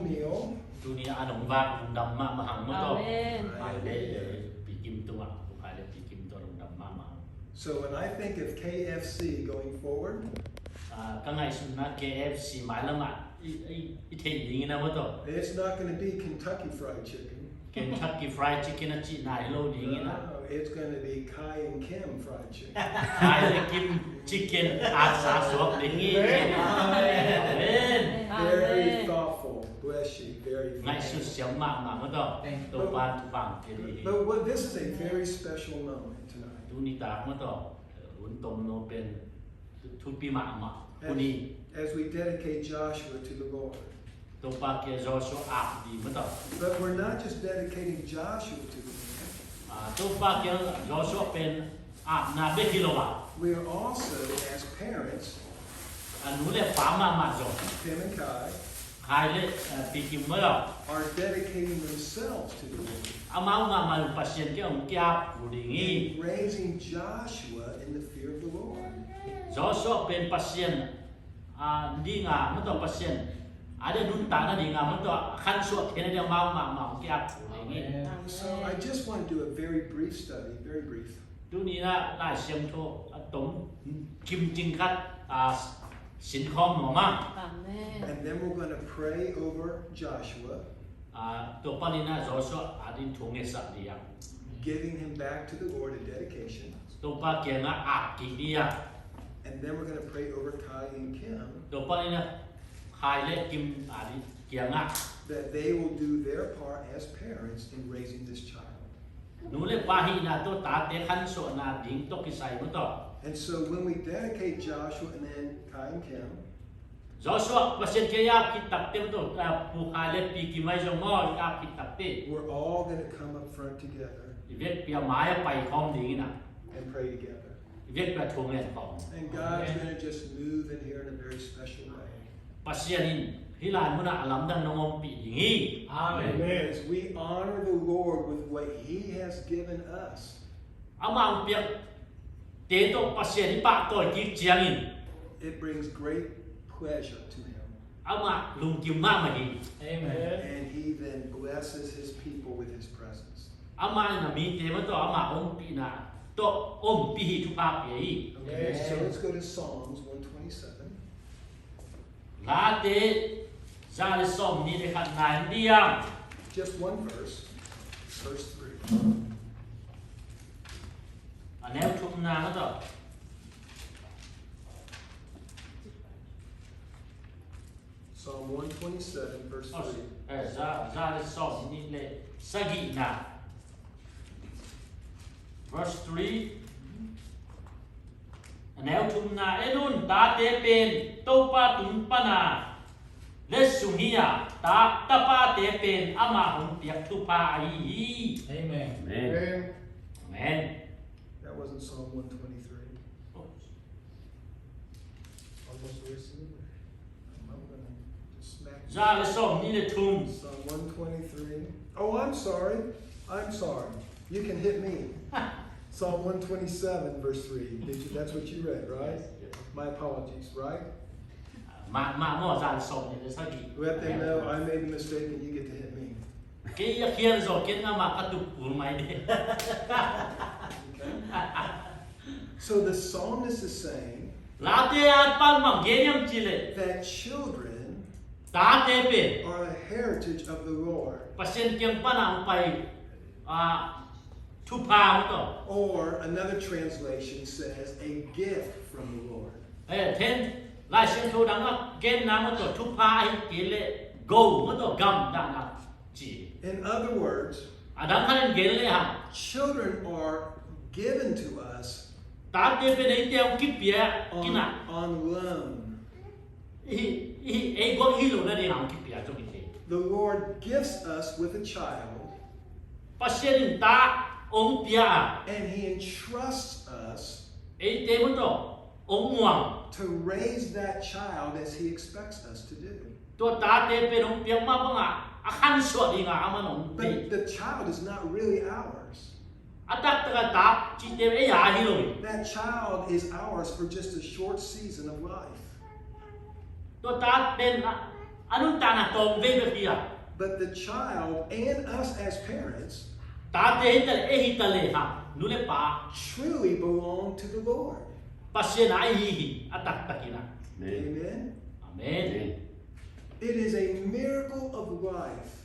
meal. ตัวนี้อันของว่าลุงดำมาหังมาต่อ Amen. ไปเลยปีกิมตัวไปเลยปีกิมตัวลุงดำมา So when I think of KFC going forward, ก็ไงสุดนะ KFC หมายละมาอีเทียนอย่างนี้นะว่าต่อ it's not going to be Kentucky Fried Chicken. Kentucky Fried Chicken นะจีนายโลอย่างนี้นะ No, it's going to be Kai and Kim Fried Chicken. ขายเลยกิน Chicken อาสาสวกอย่างนี้ Very thoughtful. Bless you. Very ไงสุด thoughtful. เสียงมากมาต่อตัวบ้านทุกบ้านเจดี But this is a very special moment tonight. ดูนี่ตามาต่อหุ่นตมโนเป็นทุปีมาคนนี้ As we dedicate Joshua to the Lord. ตัวปากเกจอชัวอาบดีมาต่อ But we're not just dedicating Joshua to the Lord. ตัวปากเกจอชัวเป็นอาบนาเบกิโลวะ We are also, as parents, หนูเลยฟ้ามาจง Tim and Kai, ขายเลยปีกิมเมื่อ are dedicating themselves to the Lord. เอามาลุงปัสเซียนเกี่ยวกับแก้วผู้ดีงี้ In raising Joshua in the fear of the Lord. จอชัวเป็นปัสเซียนดีงามมันตัวปัสเซียนada dunta na di nga man to kan suot kena dia mau kaya ini So I just want to do a very brief study, very brief. tu ni na lai siam tho tom kim jing khat sin khom mo ma Amen. And then we're going to pray over Joshua, to pa ni na Joshua adin thunge sa dia giving him back to the Lord in dedication. to pa kya nga ki dia And then we're going to pray over Kai and Kim, to pa ni na khai le kim adin kya nga that they will do their part as parents in raising this child. nu le pa hi na to ta te khan so na ding to ki sai mo to And so when we dedicate Joshua and then Kai and Kim, Joshua pasien kaya ki tak tem to pu khai le pi ki mai jong mo ya ki tak te we're all going to come up front together Viết bia mái bay không đi nè, and pray together. viết bia thùng lên không. And God's going to just move in here in a very special way. Pasian in, hi lai muốn làm đằng nông ông bị gì? Amen. As we honor the Lord with what He has given us, Ông ông biết, tế tô pasian đi bạc tôi kịp chiang in. it brings great pleasure to Him. Ông lùng kim ma mà đi. Amen. And He then blesses His people with His presence. Ông là mi tế mà tôi ông bị nè, tôi ông bị hi thu ba bị. Okay, so let's go to Psalms 127. Lá tế ra để xóm đi để khăn này đi à. Just one verse, verse 3. Nếu chúng ta nó rồi. Psalm 127, verse 3. Ra để xóm đi để sa ghi nè. Verse 3 Nếu chúng ta luôn ta tế bên tâu pa túng pa na Let sung hiya ta pa tế bên ama hong tiyak tu pa ai Amen. Amen. Amen. That wasn't Psalm 123. Almost recently. I'm going to just smack you. Ra le som ni le thum Psalm 123. Oh, I'm sorry. I'm sorry. You can hit me. Psalm 127, verse 3. That's what you read, right? My apologies, right? ma mo ra le som ni le sa gi Let them know I made a mistake and you get to hit me. Ke ya khian zo ken nga ma ka tu pur mai de So the psalmist is saying La te at pan ma ge yam chi le that children ta te pe are the heritage of the Lord. pasien kem pa na pai tu pa mo to Or another translation says a gift from the Lord. Then lai xiên thu đắng á game nam nó tổ thu pa ai kể lệ go nó tổ gam đàn là chỉ In other words, đắng khăn kể lệ hả children are given to us ta tiếp bên ấy theo kíp bia cái nào on loan. ấy có ý đồ là đi làm kíp bia cho mình thế The Lord gifts us with a child pa xiên ta ông bia and He entrusts us ấy thế muốn tổ ông ngoằng to raise that child as He expects us to do. tôi ta tiếp bên ông bia mà bằng khăn sửa đi ngà mà ông But bị the child is not really ours. đặc ta ta chỉ tiếp ấy à hiểu rồi That child is ours for just a short season of life. tôi ta bên anun ta na tong ve ve kia but the child and us as parents ta te hital e hitale ha nule pa truly belong to the Lord. pasien ai hi atak takina. Amen. Amen. It is a miracle of life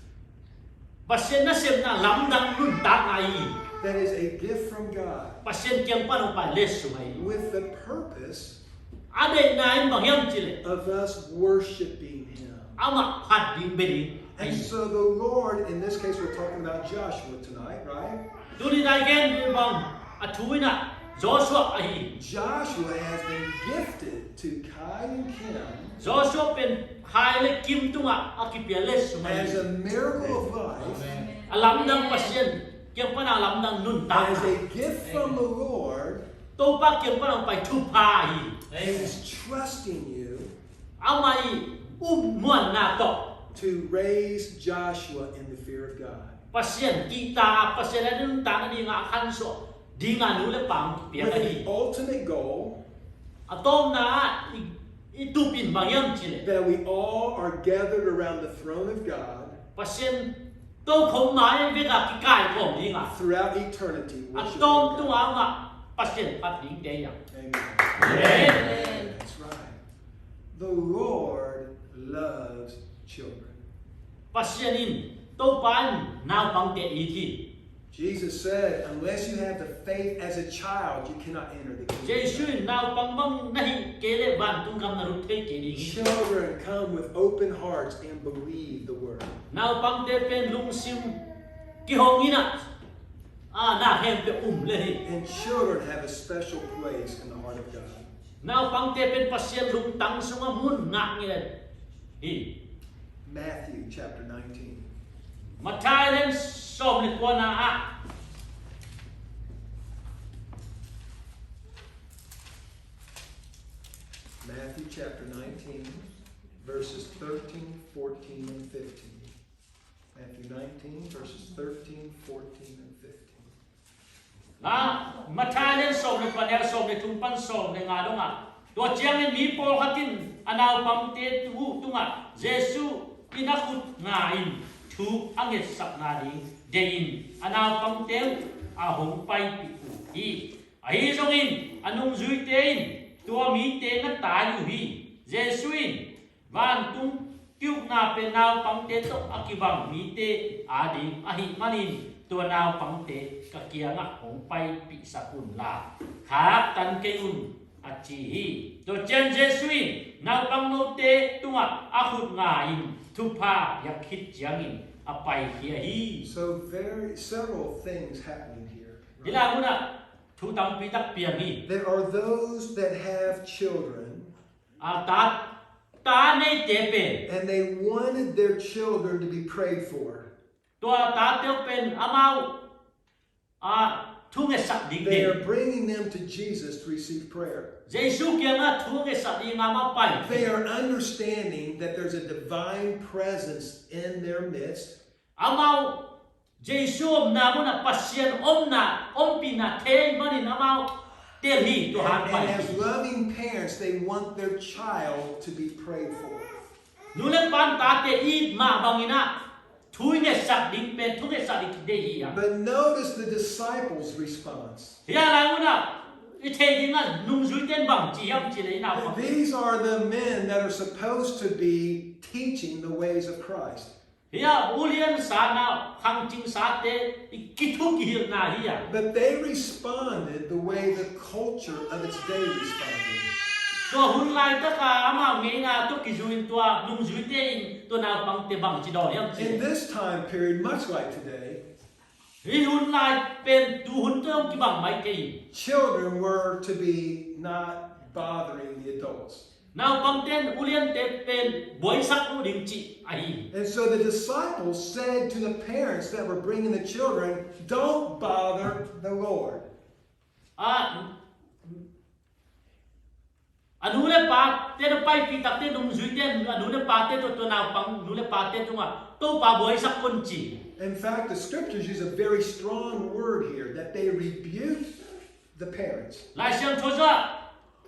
Pasien na sem na lamdang nun ta ngai that is a gift from God pasien kiang panu pa lesu ngai with the purpose ade na im bangyam chile of us worshiping Him. ama phat ding bedi And so the Lord, in this case, we're talking about Joshua tonight, right? tuni dai gen bang atuina Joshua ai Joshua has been gifted to Kai and Kim Joshua pen hai le kim tunga akipia lesu as ngai a miracle of life, alamdang pasien kiang pana alamdang nun ta as a gift from the Lord. to pa kiang pana pai thu pa hi He's trusting you amai muan na to to raise Joshua in the fear of God. pasien kita pasien adun ta na di nga khan so di nga nu le pang pia With ka the hi ultimate goal atom na itupin bangyam chile that we all are gathered around the throne of God pasien to khom mai ve ka ki kai khom di nga throughout eternity. worshiping atom tu God. nga pasien pat ding de ya Amen. amen That's right. The Lord loves children. pasien in to pan na pang te i thi Jesus said, unless you have the faith as a child, you cannot enter the kingdom. Jesu na pang bang nahi kele ban tung kam na ru the ke di Children come with open hearts and believe the word. na pang te pen lung sim ki hongina na hem pe le hi And children have a special place in the heart of God. now pang te pen pasien lung tang sunga mun nga ngi hi Matthew chapter 19. matai len som ni ko na a Matthew chapter 19, verses 13, 14, and 15. Matthew 19, verses 13, 14, and 15. na matai len som ni pa ne som ni tung pan som ni nga do nga to chiang ni mi po hatin anaw pang te tu tunga Jesu inakut ngain thu anget sak na ding dein anaw pang te ahong pai pi u hi ai zongin anung zui tein tua mi te na ta yu hi Jesuin van tung kyuk na pe naw pang te to akibang mi te ading ahi manin tua naw pang te kakia nga hong pai pi sakun la khak tan ke un achi hi to chen Jesuin naw pang no te tunga ahut ngain thu pa yakhit jiangin apai kia hi So several things happening here. dila muna thu tam pi tak piang hi There are those that have children ta nei te pen and they wanted their children to be prayed for. tua ta te pen amau thu nge sak ding They de are bringing them to Jesus to receive prayer. Jesu kia nga thu nge sak ding ama pai They are understanding that there's a divine presence in their midst. amau Jesu na muna pasien om pina te mani amau tel hi to han And pai as loving parents, they want their child to be prayed for. nule pan ta te i ma bangina thu nge sak ding pen thu nge sak ding de hi ya But notice the disciples' response. ya la muna I te ding na nung zui ten bang chi yam chi le na bang These are the men that are supposed to be teaching the ways of Christ. ya ulian sa na hang ching sa te ki thu ki hil na hi ya But they responded the way the culture of its day responded. to hun lai ta ka ama nge na to ki zuin tua nung zui te in to na bang te bang chi do yam chi In this time period, much like today, hi hun lai pen tu hun to ki bang mai ke children were to be not bothering the adults. now bang ten ulian te pen boy sak nu ding chi ai And so the disciples said to the parents that were bringing the children, don't bother the Lord. anu le pa te no pai pi tak te nung zui ten anu le pa te to na pang nu le pa te to nga to pa boy sak kun chi In fact, the scriptures use a very strong word here that they rebuke the parents. lai siang tho za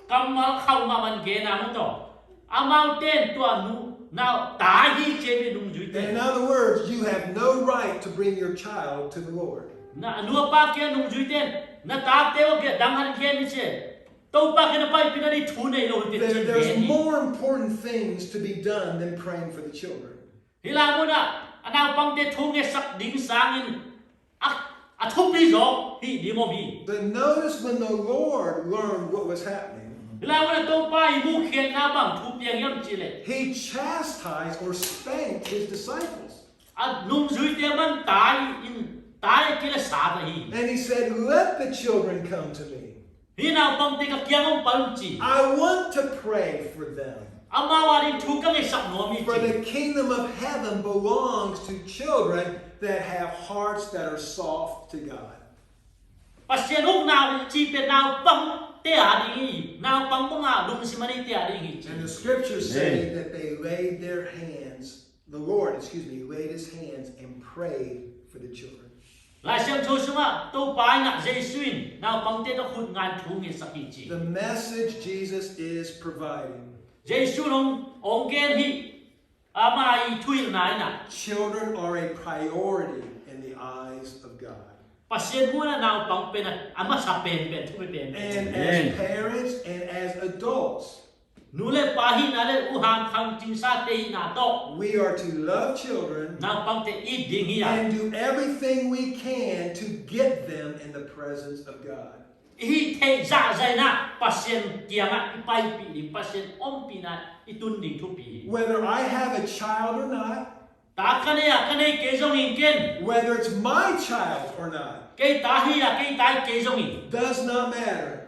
kam mal khau ma man ge na mo to amau ten to anu nào tá hi chế nung duy In tên other words, you have no right to bring your child to the Lord. na nua pa kia nung duy tên na tá teo kia dang han kia ni che tàu pa kia na pai pina đi thu này lâu tiền There's chế more important things to be done than praying for the children. hi la mo na anao pang te thu nghe sắc đinh sang in a thúc đi rõ hi đi mo bi But notice when the Lord learned what was happening, hi la mo na tàu pa i mu khen na bang thu piang yam chi le he chastised or spanked his disciples. a nung duy tên man tai kia la sa ta hi And he said, let the children come to me. hi nào pang te ka kiang ông palum chi I want to pray for them. amawa ring thu ka ngai sak no mi For chi the kingdom of heaven belongs to children that have hearts that are soft to God. Pasian huk nào chi pe nào pang te a đi nào pang ko nga lung si mani te a đi hi And the scriptures say that they laid their hands, the Lord, laid his hands and prayed for the children. la siam chu sunga to pai na jesuin nào pang te to khut ngan thu ngi sak hi chi The message Jesus is providing. jesu long ong gen hi ama I thui nai na Children are a priority in the eyes of God. Pasian mo na nào pang pe na ama sa pen thu pen And as parents and as adults, nule pahi na le u hang khang ching sa te na to we are to love children nào pang te I ding hi a and do everything we can to get them in the presence of God. hi te za zai na pasien kianga I pai pi pasien om pi na I tun ding thu pi Whether I have a child or not, ta kane ke jong in ken whether it's my child or not, ke ta hi a ke tai ke jong in does not matter.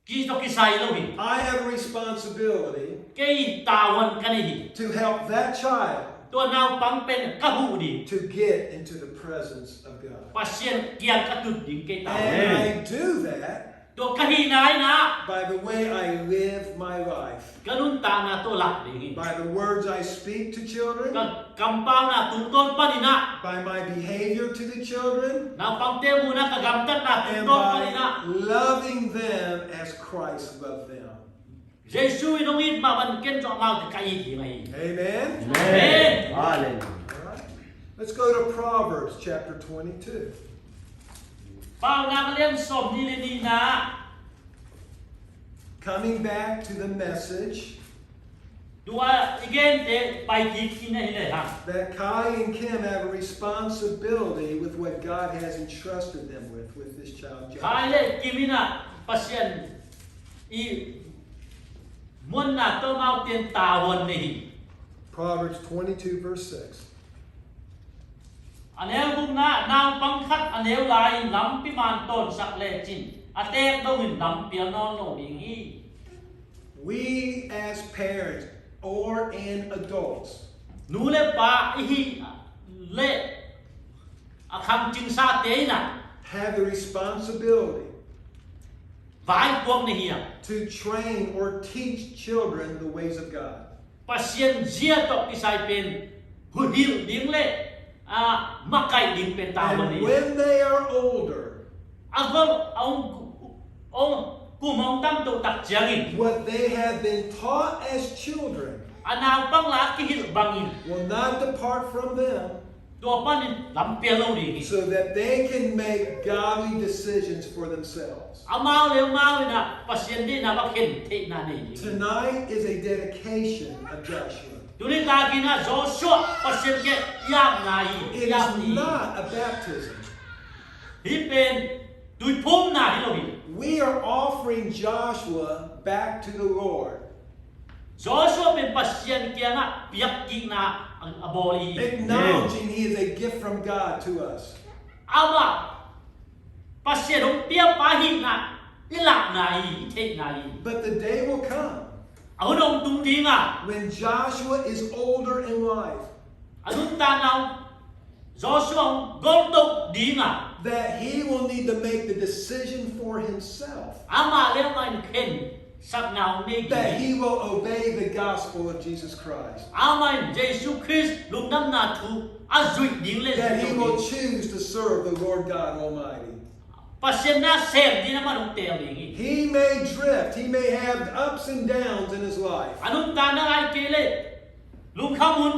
ki to ki sai lo hi I have a responsibility ke ta wan kane hi to help that child to nào pang pen ka hu di to get into the presence of God. pasien kiang ka tu ding ke ta And I do that to ka hi nai na by the way I live my life, kanun ta na to lak ding hi by the words I speak to children, ka kampang na tung ton pa ni na by my behavior to the children, nào pang te mu na ka gam tat na tung and ton pa ni na by loving them as Christ loved them. jesu inong it ma ban ken cho ma ka I hi ngai Amen? Amen. Hallelujah. All right. Let's go to Proverbs chapter 22. pao na ka len som ni le ni na Coming back to the message dua again te pai ki ki na hi le ha that Kai and Kim have a responsibility with what God has entrusted them with this child Joshua. khai le kimina pasien I mon na to mau tien ta won ni Proverbs 22, verse 6. anel bung na nang pang khat anel lai lam pi man ton sak le chin atek do min lam pi non no ding hi We as parents or and adults nu le pa hi le a kham ching sa te na have the responsibility vai kuang ni hi to train or teach children the ways of God. pasien zia to ki sai pen hu hil ding le a makai ding pen ta won And ni when they are older, agol ông ku mong tam to tak chiang what they have been taught as children anang pang la ki hil bangin will not depart from them, to pan lam pe lo ri so that they can make godly decisions for themselves. amao le mau na pasien di na ba khen the na ni Tonight is a dedication of Joshua. tuni ta ki na Joshua pasien ke yam na It yi yam is ni not a baptism. hi pen tui phum na hi lo hi We are offering Joshua back to the Lord, Joshua pen pasien kia na piak ki na aboli acknowledging he is a gift from God to us. ama pasien dong pia pa hi na ilak na yi the na yi But the day will come au dong tung di nga when Joshua is older in life, anun ta nau Joshua gol to di nga that he will need to make the decision for himself, ama le man khen sak nau ne that ki he will obey the gospel of Jesus Christ, ama Jesu Christ lungdam na thu azui ding le that he will choose to serve the Lord God Almighty. pasien na sem di na man tel ding He may drift, he may have ups and downs in his life, anun ta na ai ke le ลุงข้ามุน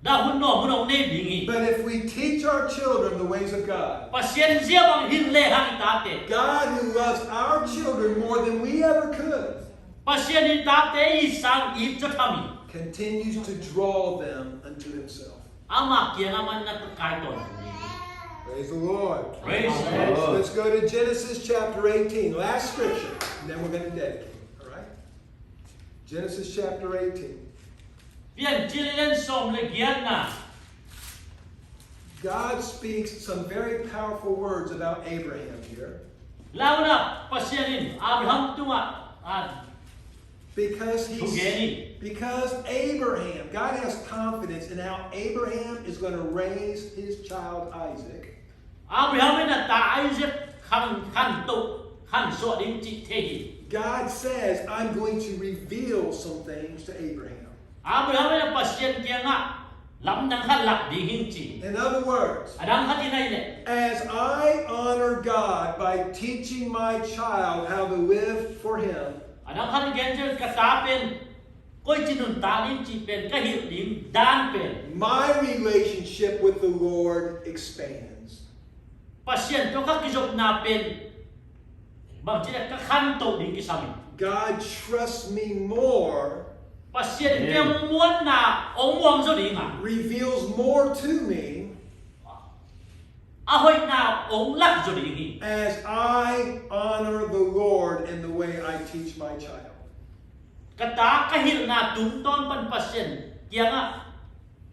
ดาหุ่นหนอมุนองเนบิงี But if we teach our children the ways of God, ปัสเซียนเสียบังหินเล่หังตาเต God who loves our children more than we ever could, ปัสเซียนหินตาเตอีสังอีจะทำอี continues to draw them unto himself. อามาเกียงอามันนักกายตน Praise the Lord. Praise the Lord. Let's go to Genesis chapter 18, last scripture, and then we're going to dedicate. All right? Genesis chapter 18. เปลี่ยนจิเลนสมเลยเกียนนะ God speaks some very powerful words about Abraham here. แล้วนะปัสเซียนินอับราฮัมตัวอ่าน Because Together. because Abraham, God has confidence in how Abraham is going to raise his child Isaac. อับราฮัมเป็นตาไอเซคขันตุขันสวดินจิเทหี God says, I'm going to reveal some things to Abraham. อับราฮัมเป็นปัสเซียนเกียงอ่ะลำนังขันหลักดีหิงจี In other words, อดังขันที่ไหนเนี่ย as I honor God by teaching my child how to live for him, อดังขันเกียงจะกระตาเป็นก้อยจินุนตาลินจีเป็นกระหิบลินด้านเป็น my relationship with the Lord expands. ปัสเซียนตัวข้ากิจบนาเป็นบางทีก็ขันโตดิงกิสามิ God trusts me more, ปัสเซียนเกียงม้วนนาองค์วงสดิงอ่ะ reveals more to me อาหอยนาองค์ลักสดิง as I honor the Lord in the way I teach my child. กระตากระหิลนาตุ้มต้นปันปัสเซียนเกียงอ่ะ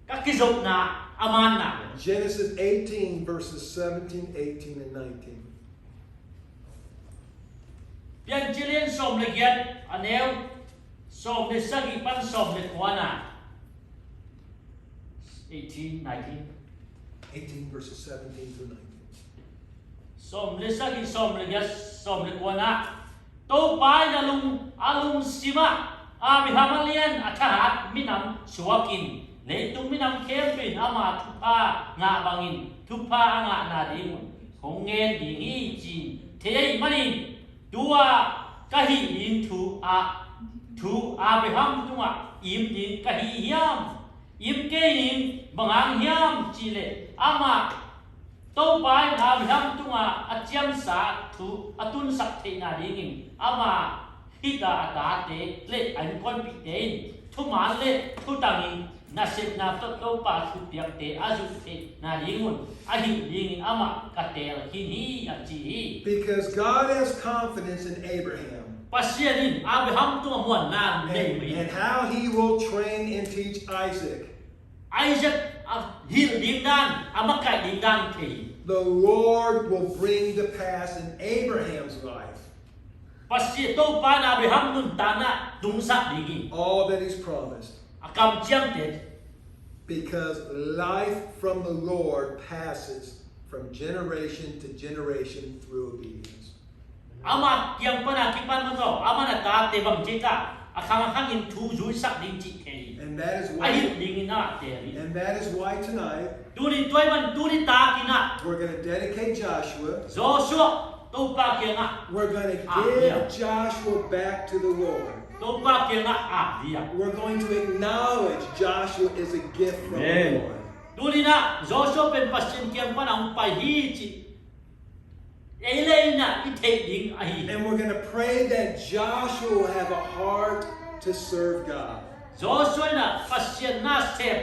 ก็กิจบนาอามันนา Genesis 18, verses 17, 18, and 19. เปลี่ยนจิเลนสมเลยเกียนอันเอวสมเลยสักอีปันสมเลยขวานา18 19 18, verses 17 through 19. สมเลยสักอีสมเลยเกียนสมเลยขวานาโตไปนะลุงอาลุงสิมาอาบิฮามาเลียนอัฐหัดมินำชัวกินในตุ้มมินำเคมปินอามาทุพางาบังินทุพางานาดิงคงเงินดิงีจีเทยมันอินตัวกะหิอินทูอาบิฮัมตัวอิมดินกะหิยามอิมเกยินบังอังยามจีเลอามาโตไปอาบิฮัมตัวอาเจียมสาทูอาตุนสักเทนาดิงินอามาฮิดาตาเตเลอันคนปิเตนทุมาเลทุตังินนาเสกนาโตปาทุเปียกเตอาจุเตนาดิงุนอาหิดิงินอามากะเตลฮินีอาจี Because God has confidence in Abraham Pasianin Abraham tua muan na nei and how he will train and teach Isaac. Isaac hil ding dan amakai ding dan thei The Lord will bring to pass in Abraham's life Pasi to pa na Abraham nun tana dung sa digi all that he's promised. akam chiam te Because life from the Lord passes from generation to generation through obedience. ama kiang pa na kipan mo to ama na ta te bang chika akam hangin thu jui sak ding chi thei And that is ahil why, ding na te tonight tu ni toy man tu ni ta kina we're going to dedicate Joshua. Joshua to pa ke na We're going to give Joshua back to the Lord. to pa ke na a dia We're going to acknowledge Joshua is a gift from the Amen. Lord. Duli na Joshua pen pasin kiang pa nang pai hi chi Elena iteding ahi And we're going to pray that Joshua will have a heart to serve God. Joshua na pasin na sep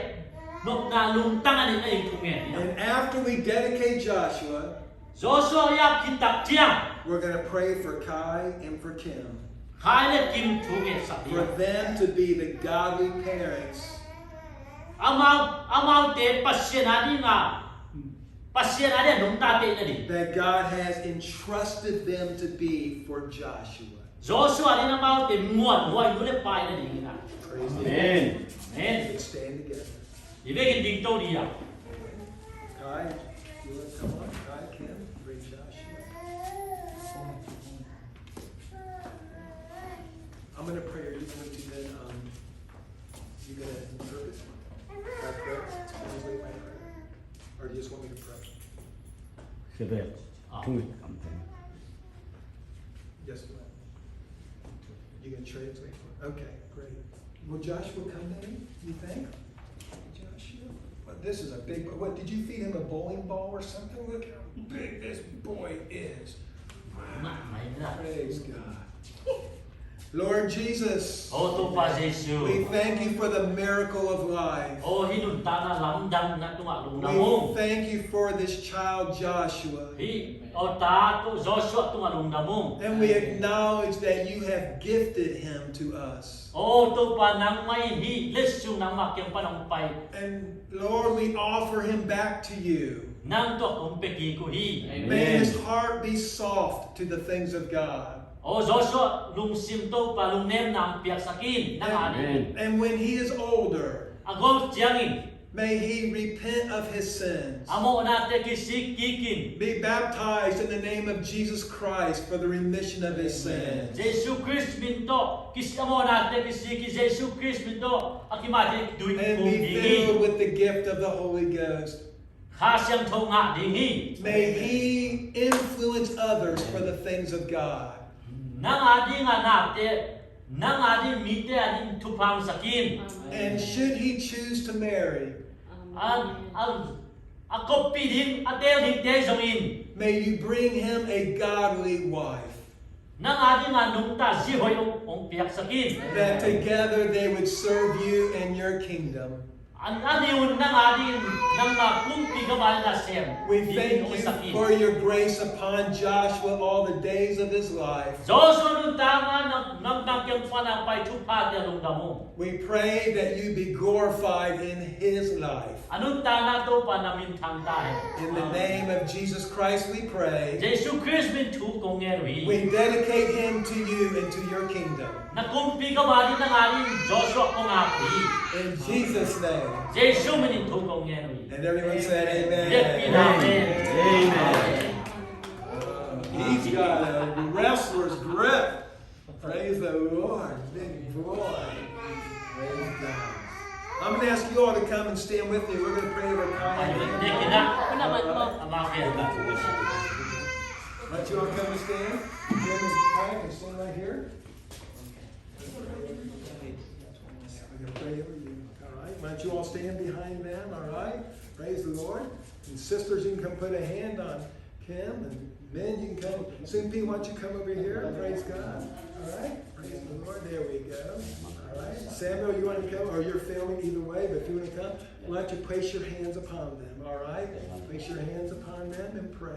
nok na lungtang ani na intumen And after we dedicate Joshua, Joshua ya kitak tiang we're going to pray for Kai and for Kim, hai le kim tumen sa for dia them to be the godly parents amau te pasin ani nga pasin ani nung ta te na di that God has entrusted them to be for Joshua. Joshua ni na mau te muan hoi nu le pai na di na Praise the Amen. amen Lord. Let's stand together. ibegin ding to dia Kai, you want to come on? Kai, Kim, bring Joshua. I'm going to pray. Are you going to then, you going to interpret? My prayer? Translate my prayer? Or do you just want me to pray? Sebab tungah kampen. Yes, go ahead. You going to translate? Okay, great. Will Joshua come then, you think? But this is a big, what, did you feed him a bowling ball or something? Look how big this boy is. Wow. Praise God. Lord Jesus, Oh, tu pa Jesu. we thank you for the miracle of life. Oh, hinunta na lamdam na tunga lungdam mo. We thank you for this child Joshua. O ta tu Joshua tunga lungdam mo. And we acknowledge that you have gifted him to us. Oh, tu pa nang mai hi lesu nang makyang panong pai. And Lord, we offer him back to you. Nang to kung peki ko hi. May his heart be soft to the things of God. Oh, Joshua lung simto pa lung nem nang piak sakin nang ani. And when he is older, Agol jiangin. may he repent of his sins. Amo nate kisik kikin. Be baptized in the name of Jesus Christ for the remission of his sins. Jesu Christ minto kis amo nate kisik Jesu Christ minto akimate duit And kung be filled dingi. with the gift of the Holy Ghost. Khasyang thong nga dingi. May he influence others for the things of God. Nang adi nga nate, nang adi mite adi tupang sakin. And should he choose to marry, Ako pidin atel hinte zongin. may you bring him a godly wife, Nang adi nga nungta zihoy ong piak sakin. that together they would serve you and your kingdom. Ang adiun nang adi nang makumpi gamal na sem. We thank you for your grace upon Joshua all the days of his life. Joshua nung tama nang nakyang panang pay tupa de lungdamo. We pray that you be glorified in his life. Anong tana to pa namin tang tayo. In the name of Jesus Christ we pray. Jesu Christ min tu kong erwi. We dedicate him to you and to your kingdom. Nakumpi gamal ng aling Joshua kong api. In Jesus' name. Jesu min tu kong erwi. And everyone said amen. Amen. Amen. He's got a wrestler's grip. Praise the Lord. Big boy. Praise God. I'm going to ask you all to come and stand with me. We're going to pray over Kai. Hindi kina. Amakin. Why don't you all come and stand? Jim and Kai can stand right here. We're going to pray over you. All right. Why don't you all stand behind them? All right. Praise the Lord. And sisters, you can come put a hand on Kim. And men, you can come. Cynthia, why don't you come over here? Praise God. All right. Praise the Lord. There we go. All right. Samuel, you want to come? Or your family, either way. But if you want to come, why don't you place your hands upon them? All right. Place your hands upon them and pray.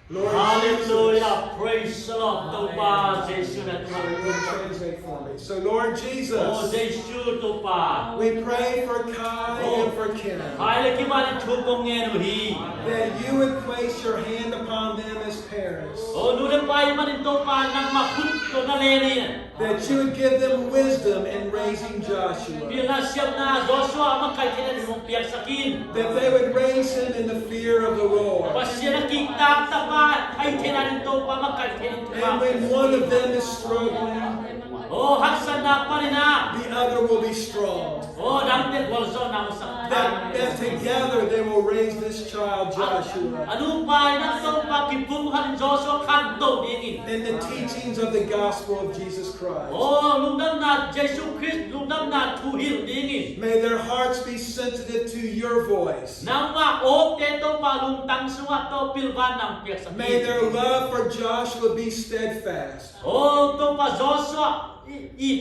Lord Hallelujah. Praise the Lord. To pa Jesu na Jesus. You translate for me. So, Lord Jesus. Oh, Jesu to pa. We pray for Kai and for Kim, Kaya kiman tu kong erwi. that you would place your hand upon them as parents, Oh, nung pa man ito pa nang makut ko na leni. that you would give them wisdom in raising Joshua, Bila siyam na Joshua makaitin mong piyak sakin. that they would raise him in the fear of the Lord. Tapos siya nakikita pa ay tinanin to pa makaitin ito And pa. when one of them is struggling, Oh, haksan na pa rin na. the other will be strong. Oh, dampit walso na sa. That together they will raise this child Joshua Ano pa na to pa kipuhan Joshua kanto dingin. in the teachings of the gospel of Jesus Christ. Oh, lungdam na Jesu Christ, lungdam na tuhil dingin. May their hearts be sensitive to your voice. Nang ma-op teto pa lungtang suwa to pilvan ng piyak sakin. May their love for Joshua be steadfast. Oh, to pa Joshua,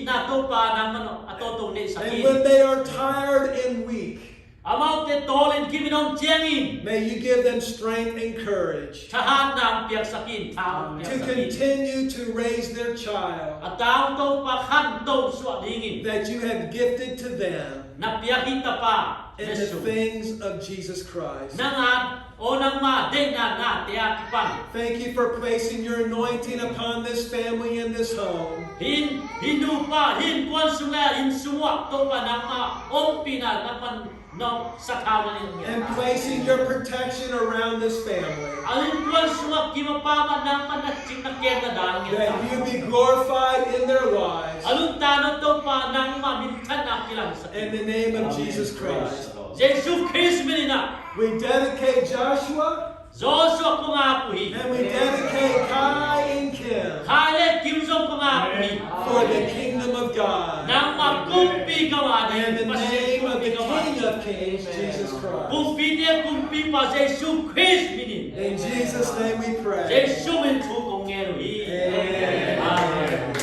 na to pa ng ano, atotong ni And sakin. when they are tired and weak, Amaw te tolin kiminong tiangin. may you give them strength and courage Tahan ng piyak sakin, tao to piyak sakin. continue to raise their child At tao to pa kanto suwa dingin. that you have gifted to them Na piyakita pa, in the Jesu. things of Jesus Christ. Nangat, o nang ma, de na tiyakipan. Thank you for placing your anointing upon this family and this home. Hindu pa, kuan sunga, suwa to pa nang ma, o pina, napan, no, sa kawan And niya. placing your protection around this family. Alin kuan sunga, kimapama nang manachik na kaya na dahil That you be glorified in their lives. Alun tanong to pa nang mamintan na kilang sa In the name of Jesus Christ. Jesus Christ minina. We dedicate Joshua Joshua kumapuhi. and we dedicate Kai and Kim Kale kimsong kumapuhi. for the kingdom of God. Nang magkumpi gawa In the name of the King of of Kings, Jesus Christ. Kumpi dia kumpi pa Yesu Christ mini. In Jesus' name we pray. Yesu min thu kong nghe rồi. Amen. Amen.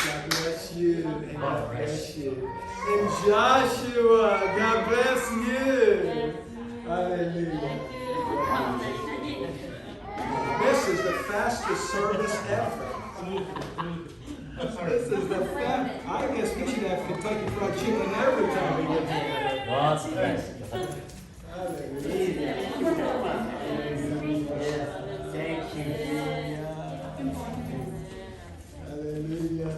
God bless you. And God bless you. And Joshua, God bless you. Hallelujah. This is the fastest service ever. This is the fast. I guess we should have Kentucky Fried Chicken every time we get together. God's best. Hallelujah. Thank you. Hallelujah.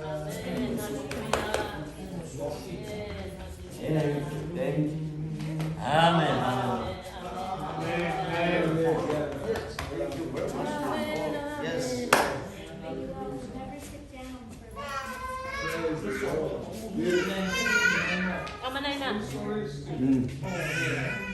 Amen. Yes. Praise the Lord. Come on, Nina. Mm.